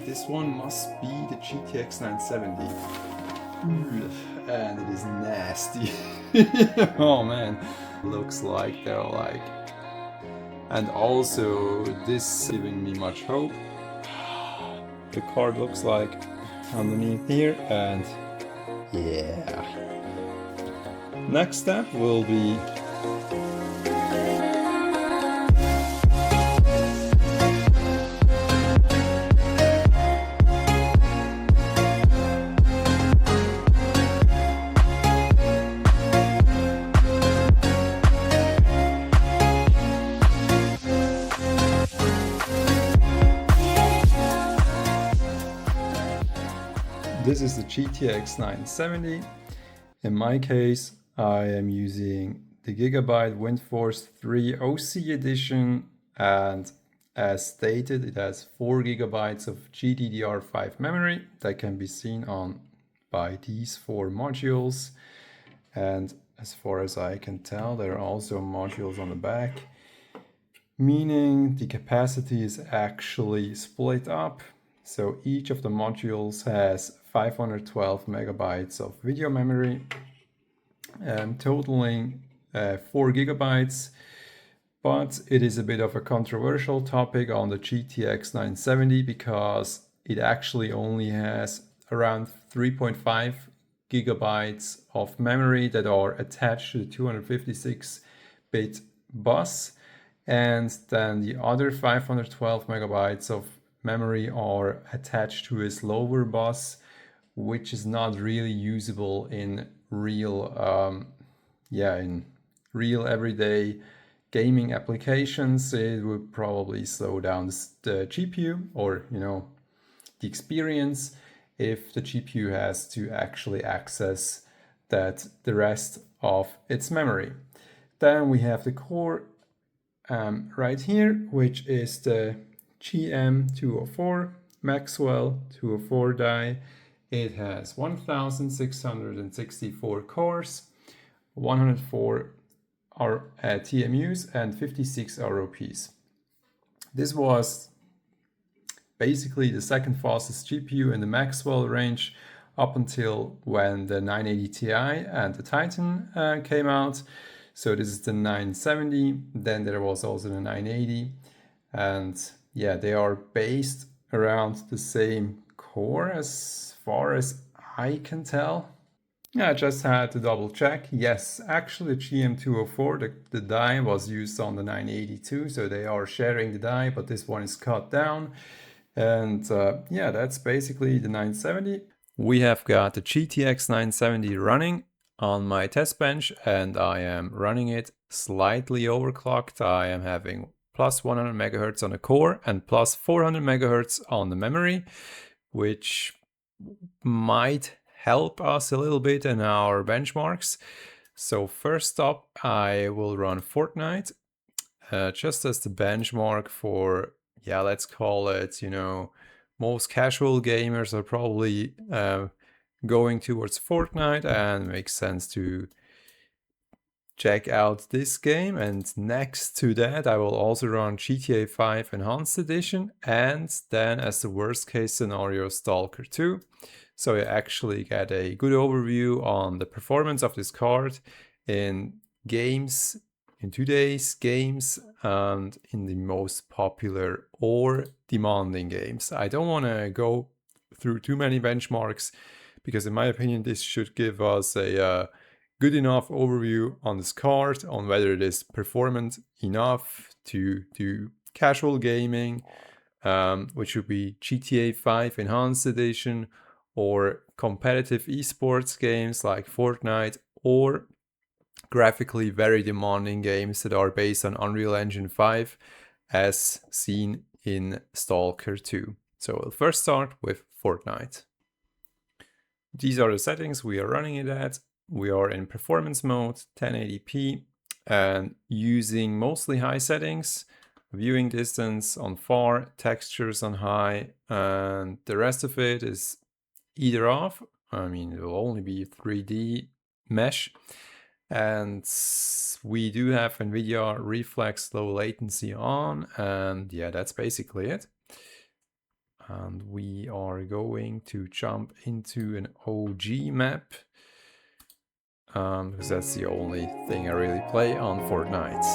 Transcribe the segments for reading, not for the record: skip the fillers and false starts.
This one must be the GTX 970. And it is nasty. Oh man. Looks like they're like... And also, this is giving me much hope. The card looks like underneath here, and yeah. Next step will be this is the GTX 970. In my case, I am using the Gigabyte WindForce 3 OC edition, and as stated, it has 4 gigabytes of GDDR5 memory that can be seen on by these 4 modules. And as far as I can tell, there are also modules on the back, meaning the capacity is actually split up. So each of the modules has 512 megabytes of video memory, totaling 4 gigabytes. But it is a bit of a controversial topic on the GTX 970 because it actually only has around 3.5 gigabytes of memory that are attached to the 256-bit bus. And then the other 512 megabytes of memory are attached to a slower bus, which is not really usable in real, in real everyday gaming applications. It would probably slow down the GPU, or the experience, if the GPU has to actually access the rest of its memory. Then we have the core right here, which is the GM204 Maxwell 204 die. It has 1,664 cores, 104 TMUs, and 56 ROPs. This was basically the second fastest GPU in the Maxwell range up until when the 980 Ti and the Titan came out. So this is the 970, then there was also the 980, and yeah, they are based around the same core as far as I can tell. Yeah, I just had to double check. Yes, actually the GM204, the die was used on the 982, so they are sharing the die, but this one is cut down. And yeah, that's basically the 970. We have got the GTX 970 running on my test bench, and I am running it slightly overclocked. I am having plus 100 megahertz on the core and plus 400 megahertz on the memory, which might help us a little bit in our benchmarks. So first up, I will run Fortnite just as the benchmark for, let's call it, most casual gamers are probably going towards Fortnite, and it makes sense to check out this game. And next to that, I will also run GTA 5 Enhanced Edition, and then as the worst case scenario, Stalker 2. So you actually get a good overview on the performance of this card in games, in today's games, and in the most popular or demanding games. I don't want to go through too many benchmarks because in my opinion this should give us a good enough overview on this card, on whether it is performant enough to do casual gaming, which would be GTA 5 Enhanced Edition, or competitive esports games like Fortnite, or graphically very demanding games that are based on Unreal Engine 5, as seen in Stalker 2. So we'll first start with Fortnite. These are the settings we are running it at. We are in performance mode, 1080p, and using mostly high settings, viewing distance on far, textures on high, and the rest of it is either off. I mean, it will only be 3D mesh. And we do have NVIDIA Reflex low latency on, and yeah, that's basically it. and we are going to jump into an OG map because that's the only thing I really play on Fortnite.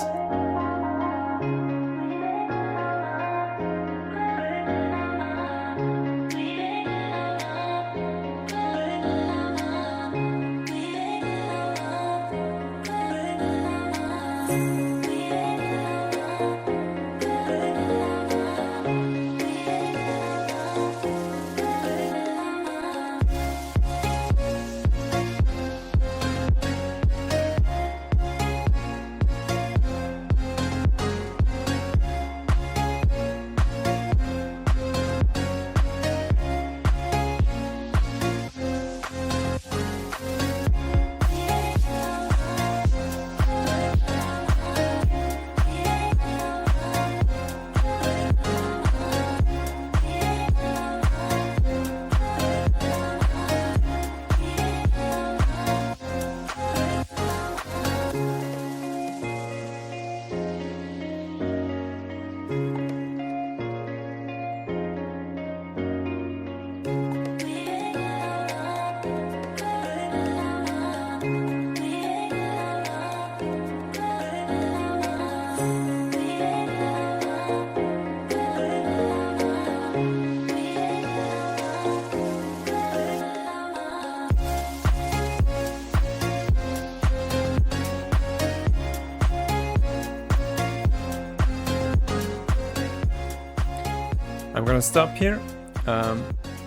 I'm gonna stop here.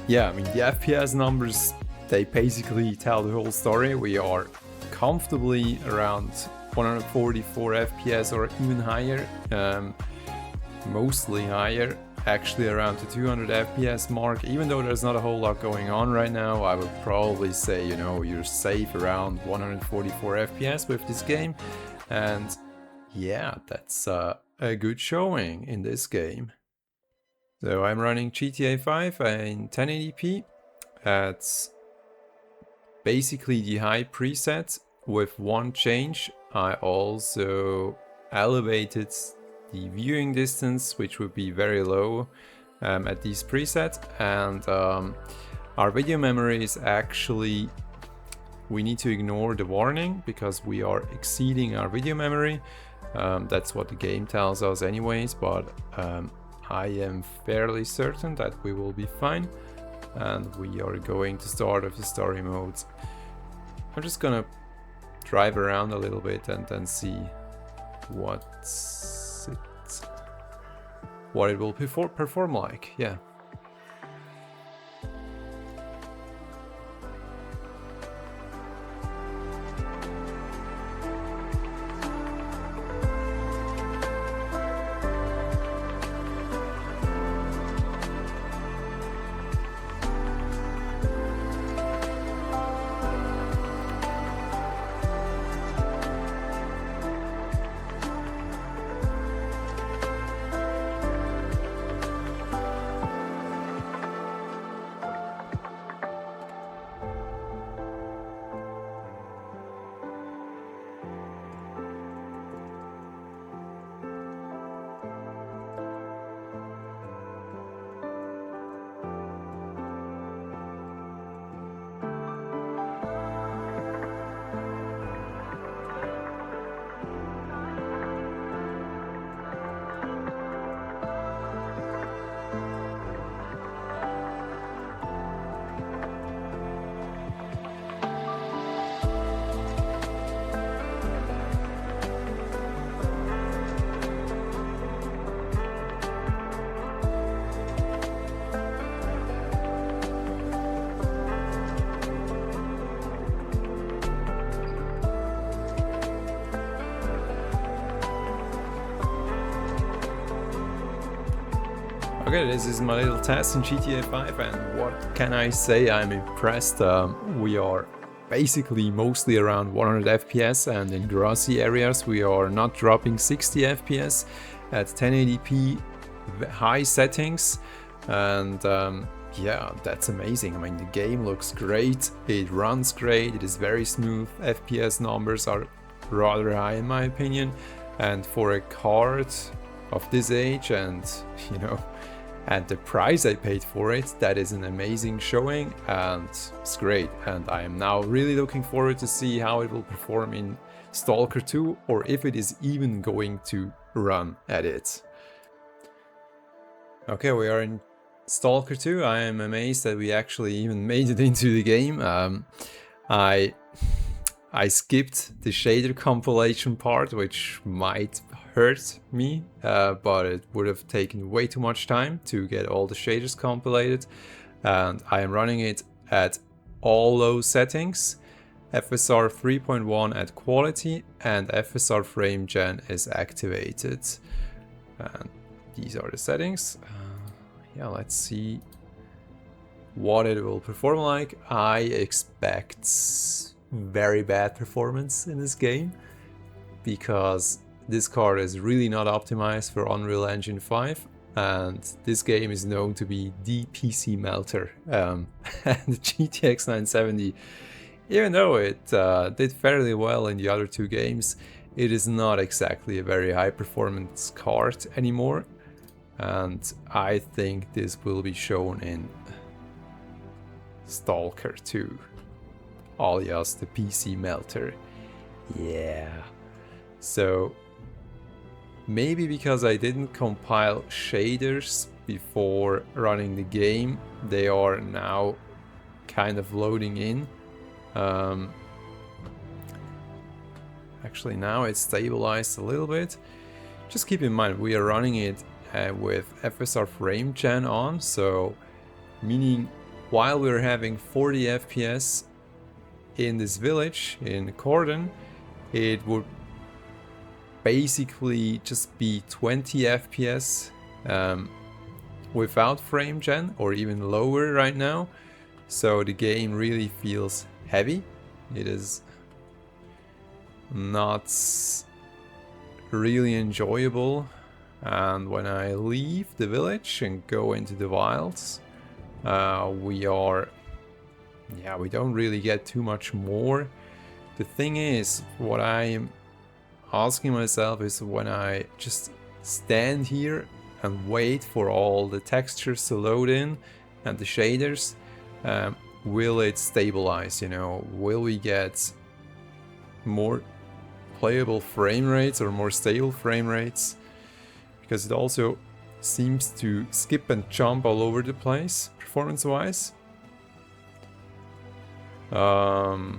Yeah, I mean, the FPS numbers, they basically tell the whole story. We are comfortably around 144 FPS or even higher, mostly higher, actually around the 200 FPS mark. Even though there's not a whole lot going on right now, I would probably say, you know, you're safe around 144 FPS with this game. And yeah, that's a good showing in this game. So I'm running GTA 5 in 1080p. That's basically the high preset with one change. I also elevated the viewing distance, which would be very low at these presets. And our video memory is actually, we need to ignore the warning because we are exceeding our video memory. That's what the game tells us anyways, but I am fairly certain that we will be fine, and we are going to start with the story modes. I'm just gonna drive around a little bit and then see what it will perform like. Yeah. Okay, this is my little test in GTA 5, and what can I say? I'm impressed. We are basically mostly around 100 FPS, and in grassy areas we are not dropping 60 FPS at 1080p high settings, and yeah, that's amazing. I mean, the game looks great, it runs great, it is very smooth. FPS numbers are rather high in my opinion, and for a card of this age, and you know, and the price I paid for it, that is an amazing showing, and it's great. And I am now really looking forward to see how it will perform in Stalker 2, or if it is even going to run at it. Okay, we are in Stalker 2. I am amazed that we actually even made it into the game. I skipped the shader compilation part, which might hurt me, but it would have taken way too much time to get all the shaders compilated. And I am running it at all low settings, FSR 3.1 at quality, and FSR frame gen is activated. And these are the settings. Yeah, let's see what it will perform like. I expect very bad performance in this game, because this card is really not optimized for Unreal Engine 5, and this game is known to be the PC melter. And the GTX 970, even though it did fairly well in the other two games, it is not exactly a very high performance card anymore, and I think this will be shown in Stalker 2, alias the PC melter. Yeah. So maybe because I didn't compile shaders before running the game, they are now kind of loading in. Actually, now it's stabilized a little bit. Just keep in mind, we are running it with FSR frame gen on, so meaning while we're having 40 FPS in this village in Cordon, it would basically just be 20 FPS without frame gen, or even lower right now. So the game really feels heavy. It is not really enjoyable. And when I leave the village and go into the wilds, we don't really get too much more. The thing is, what I am asking myself is, when I just stand here and wait for all the textures to load in and the shaders, will it stabilize? You know, will we get more playable frame rates or more stable frame rates? Because it also seems to skip and jump all over the place performance wise. Yeah.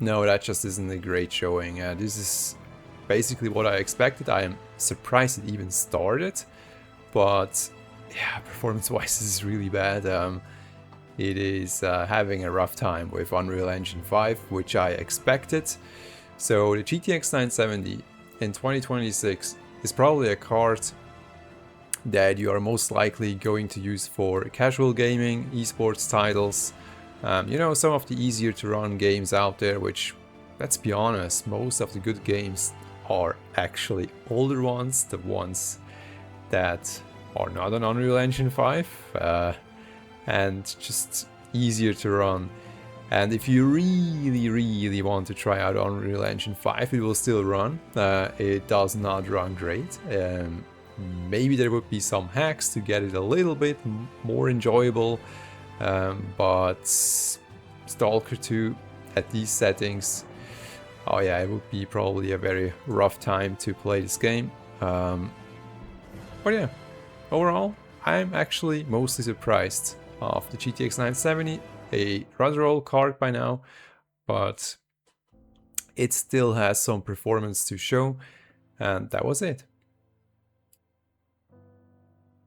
No, that just isn't a great showing. This is basically what I expected. I am surprised it even started, but yeah, performance-wise, this is really bad. It is having a rough time with Unreal Engine 5, which I expected. So the GTX 970 in 2026 is probably a card that you are most likely going to use for casual gaming, esports titles. You know, some of the easier to run games out there, which, let's be honest, most of the good games are actually older ones, the ones that are not on Unreal Engine 5, and just easier to run. And if you really want to try out Unreal Engine 5, it will still run. It does not run great. Maybe there would be some hacks to get it a little bit more enjoyable, but Stalker 2 at these settings, oh yeah, it would be probably a very rough time to play this game. But yeah, overall, I'm actually mostly surprised of the GTX 970, a rather old card by now, but it still has some performance to show, and that was it.